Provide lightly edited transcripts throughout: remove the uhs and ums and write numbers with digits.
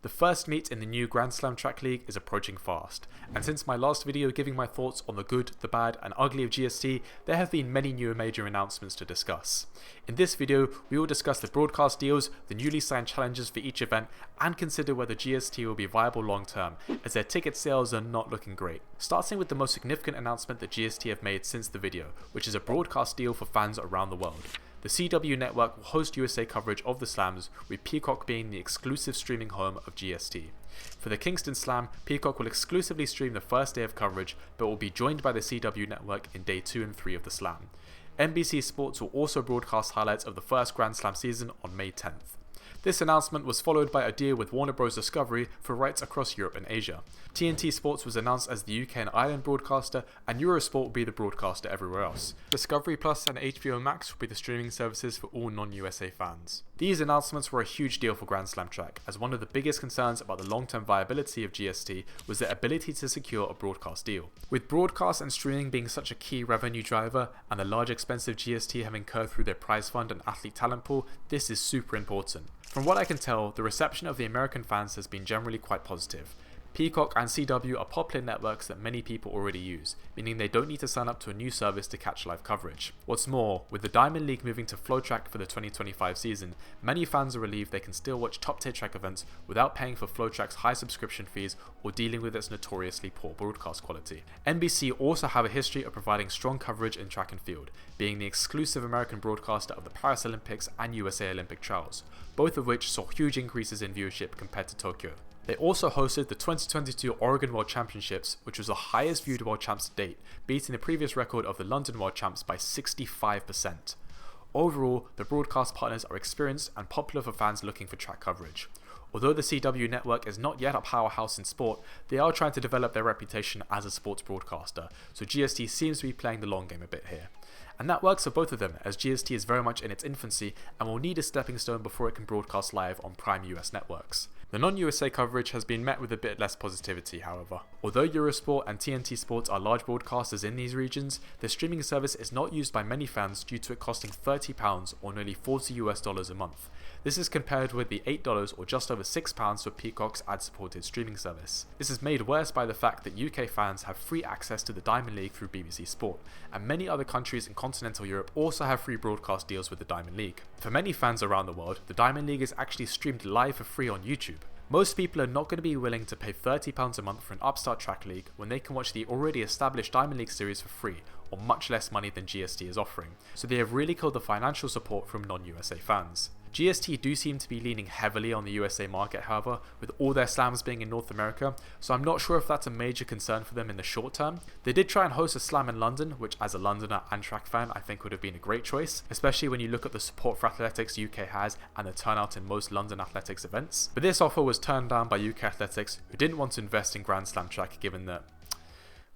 The first meet in the new Grand Slam Track League is approaching fast, and since my last video giving my thoughts on the good, the bad and ugly of GST, there have been many new major announcements to discuss. In this video, we will discuss the broadcast deals, the newly signed challenges for each event, and consider whether GST will be viable long term, as their ticket sales are not looking great. Starting with the most significant announcement that GST have made since the video, which is a broadcast deal for fans around the world. The CW network will host USA coverage of the Slams, with Peacock being the exclusive streaming home of GST. For the Kingston Slam, Peacock will exclusively stream the first day of coverage, but will be joined by the CW network in day 2 and 3 of the Slam. NBC Sports will also broadcast highlights of the first Grand Slam season on May 10th. This announcement was followed by a deal with Warner Bros. Discovery for rights across Europe and Asia. TNT Sports was announced as the UK and Ireland broadcaster, and Eurosport will be the broadcaster everywhere else. Discovery Plus and HBO Max will be the streaming services for all non-USA fans. These announcements were a huge deal for Grand Slam Track, as one of the biggest concerns about the long-term viability of GST was their ability to secure a broadcast deal. With broadcast and streaming being such a key revenue driver, and the large expensive GST have incurred through their prize fund and athlete talent pool, this is super important. From what I can tell, the reception of the American fans has been generally quite positive. Peacock and CW are popular networks that many people already use, meaning they don't need to sign up to a new service to catch live coverage. What's more, with the Diamond League moving to FlowTrack for the 2025 season, many fans are relieved they can still watch top tier track events without paying for FlowTrack's high subscription fees or dealing with its notoriously poor broadcast quality. NBC also have a history of providing strong coverage in track and field, being the exclusive American broadcaster of the Paris Olympics and USA Olympic trials, both of which saw huge increases in viewership compared to Tokyo. They also hosted the 2022 Oregon World Championships, which was the highest viewed World Champs to date, beating the previous record of the London World Champs by 65%. Overall, the broadcast partners are experienced and popular for fans looking for track coverage. Although the CW network is not yet a powerhouse in sport, they are trying to develop their reputation as a sports broadcaster, so GST seems to be playing the long game a bit here. And that works for both of them, as GST is very much in its infancy and will need a stepping stone before it can broadcast live on prime US networks. The non-USA coverage has been met with a bit less positivity, however. Although Eurosport and TNT Sports are large broadcasters in these regions, their streaming service is not used by many fans due to it costing £30 or nearly $40 a month. This is compared with the $8 or just over £6 for Peacock's ad-supported streaming service. This is made worse by the fact that UK fans have free access to the Diamond League through BBC Sport, and many other countries in continental Europe also have free broadcast deals with the Diamond League. For many fans around the world, the Diamond League is actually streamed live for free on YouTube. Most people are not going to be willing to pay £30 a month for an upstart track league when they can watch the already established Diamond League series for free, or much less money than GST is offering, so they have really killed the financial support from non-USA fans. GST do seem to be leaning heavily on the USA market, however, with all their slams being in North America, so I'm not sure if that's a major concern for them in the short term. They did try and host a slam in London, which as a Londoner and track fan I think would have been a great choice, especially when you look at the support for athletics UK has and the turnout in most London athletics events. But this offer was turned down by UK athletics, who didn't want to invest in Grand Slam track given that,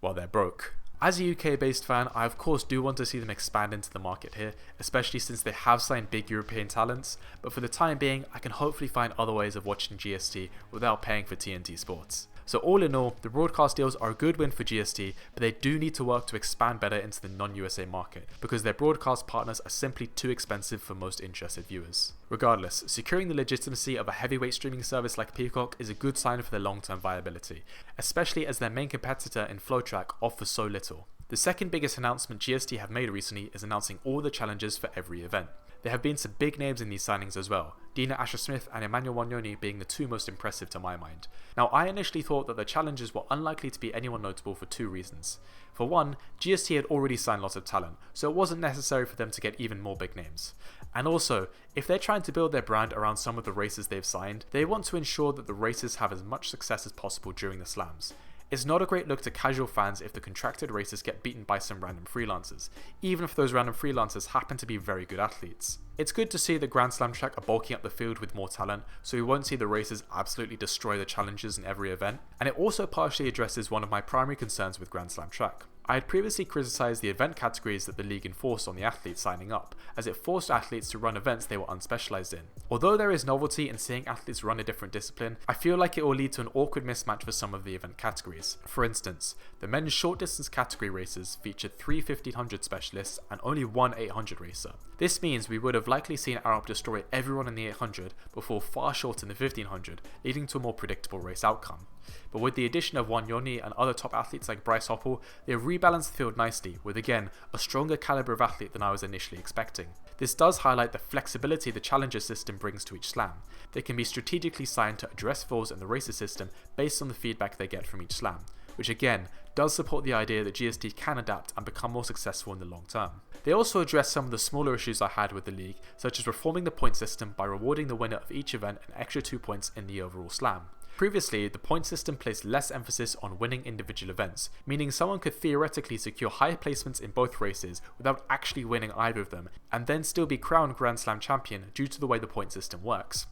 well, they're broke. As a UK based fan, I of course do want to see them expand into the market here, especially since they have signed big European talents, but for the time being I can hopefully find other ways of watching GST without paying for TNT Sports. So all in all, the broadcast deals are a good win for GST, but they do need to work to expand better into the non-USA market, because their broadcast partners are simply too expensive for most interested viewers. Regardless, securing the legitimacy of a heavyweight streaming service like Peacock is a good sign for their long-term viability, especially as their main competitor in FlowTrack offers so little. The second biggest announcement GST have made recently is announcing all the challenges for every event. There have been some big names in these signings as well, Dina Asher-Smith and Emmanuel Wanyoni being the two most impressive to my mind. Now, I initially thought that the challenges were unlikely to be anyone notable for two reasons. For one, GST had already signed lots of talent, so it wasn't necessary for them to get even more big names. And also, if they're trying to build their brand around some of the races they've signed, they want to ensure that the races have as much success as possible during the slams. It's not a great look to casual fans if the contracted racers get beaten by some random freelancers, even if those random freelancers happen to be very good athletes. It's good to see that Grand Slam Track are bulking up the field with more talent, so we won't see the racers absolutely destroy the challenges in every event, and it also partially addresses one of my primary concerns with Grand Slam Track. I had previously criticised the event categories that the league enforced on the athletes signing up, as it forced athletes to run events they were unspecialised in. Although there is novelty in seeing athletes run a different discipline, I feel like it will lead to an awkward mismatch for some of the event categories. For instance, the men's short distance category races featured 3 1500 specialists and only one 800 racer. This means we would have likely seen Arup destroy everyone in the 800 before far short in the 1500, leading to a more predictable race outcome. But with the addition of Wanyoni and other top athletes like Bryce Hoppel, they have rebalanced the field nicely, with again, a stronger calibre of athlete than I was initially expecting. This does highlight the flexibility the challenger system brings to each slam. They can be strategically signed to address flaws in the racer system based on the feedback they get from each slam, which again, does support the idea that GST can adapt and become more successful in the long term. They also address some of the smaller issues I had with the league, such as reforming the point system by rewarding the winner of each event an extra 2 points in the overall slam. Previously, the point system placed less emphasis on winning individual events, meaning someone could theoretically secure higher placements in both races without actually winning either of them, and then still be crowned Grand Slam champion due to the way the point system works.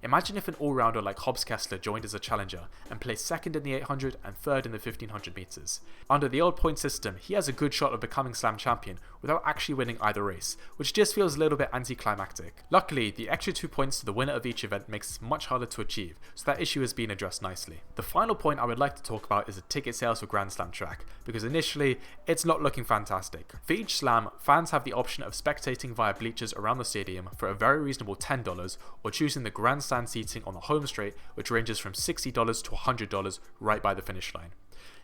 Imagine if an all-rounder like Hobbs Kessler joined as a challenger and placed second in the 800 and third in the 1500 meters. Under the old point system, he has a good shot of becoming Slam champion without actually winning either race, which just feels a little bit anticlimactic. Luckily, the extra 2 points to the winner of each event makes it much harder to achieve, so that issue has been addressed nicely. The final point I would like to talk about is the ticket sales for Grand Slam track, because initially, it's not looking fantastic. For each slam, fans have the option of spectating via bleachers around the stadium for a very reasonable $10, or choosing the Grand Slam seating on the home straight, which ranges from $60 to $100 right by the finish line.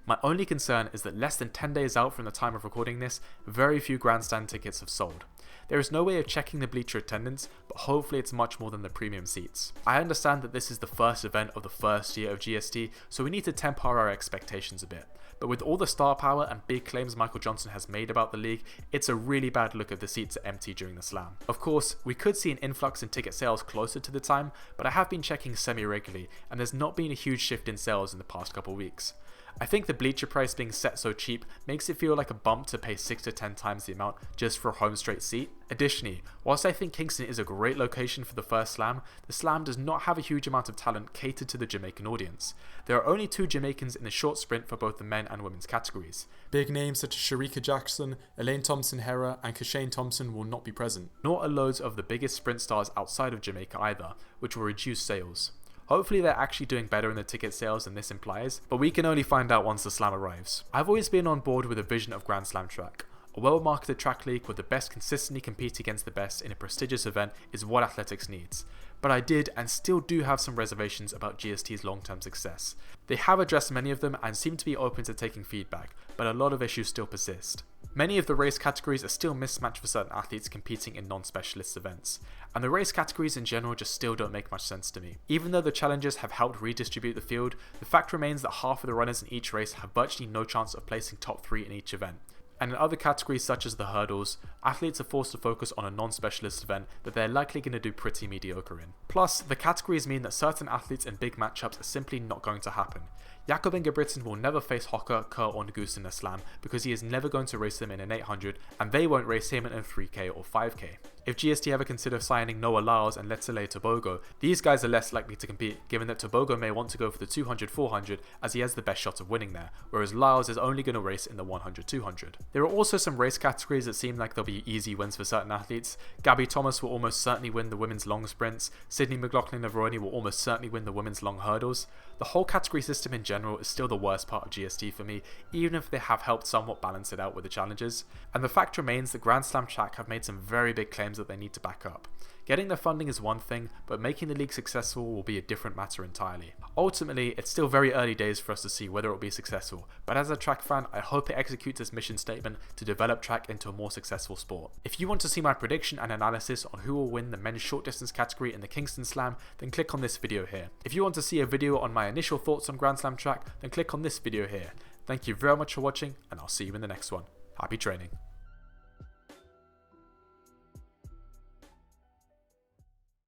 My only concern is that less than 10 days out from the time of recording this, very few grandstand tickets have sold. There is no way of checking the bleacher attendance, but hopefully it's much more than the premium seats. I understand that this is the first event of the first year of GST, so we need to temper our expectations a bit. But with all the star power and big claims Michael Johnson has made about the league, it's a really bad look if the seats are empty during the slam. Of course, we could see an influx in ticket sales closer to the time, but I have been checking semi-regularly, and there's not been a huge shift in sales in the past couple weeks. I think the bleacher price being set so cheap makes it feel like a bump to pay 6 to 10 times the amount just for a home straight seat. Additionally, whilst I think Kingston is a great location for the first slam, the slam does not have a huge amount of talent catered to the Jamaican audience. There are only 2 Jamaicans in the short sprint for both the men and women's categories. Big names such as Sharika Jackson, Elaine Thompson-Herah and Kashane Thompson will not be present, nor are loads of the biggest sprint stars outside of Jamaica either, which will reduce sales. Hopefully they're actually doing better in the ticket sales than this implies, but we can only find out once the slam arrives. I've always been on board with a vision of Grand Slam track. A well-marketed track league where the best consistently compete against the best in a prestigious event is what athletics needs. But I did and still do have some reservations about GST's long-term success. They have addressed many of them and seem to be open to taking feedback, but a lot of issues still persist. Many of the race categories are still mismatched for certain athletes competing in non-specialist events, and the race categories in general just still don't make much sense to me. Even though the challenges have helped redistribute the field, the fact remains that half of the runners in each race have virtually no chance of placing top 3 in each event. And in other categories such as the hurdles, athletes are forced to focus on a non-specialist event that they're likely going to do pretty mediocre in. Plus, the categories mean that certain athletes in big matchups are simply not going to happen. Jakob Ingebrigtsen will never face Hocker, Kerr or Nguyen in a slam because he is never going to race them in an 800 and they won't race him in a 3k or 5k. If GST ever consider signing Noah Lyles and Letsile Tobogo, these guys are less likely to compete given that Tobogo may want to go for the 200-400 as he has the best shot of winning there, whereas Lyles is only going to race in the 100-200. There are also some race categories that seem like they'll be easy wins for certain athletes. Gabby Thomas will almost certainly win the women's long sprints, Sydney McLaughlin-Leveroni will almost certainly win the women's long hurdles. The whole category system in general is still the worst part of GST for me, even if they have helped somewhat balance it out with the challenges. And the fact remains that Grand Slam track have made some very big claims that they need to back up. Getting the funding is one thing, but making the league successful will be a different matter entirely. Ultimately, it's still very early days for us to see whether it will be successful, but as a track fan, I hope it executes its mission statement to develop track into a more successful sport. If you want to see my prediction and analysis on who will win the men's short distance category in the Kingston Slam, then click on this video here. If you want to see a video on my initial thoughts on Grand Slam track, then click on this video here. Thank you very much for watching, and I'll see you in the next one. Happy training.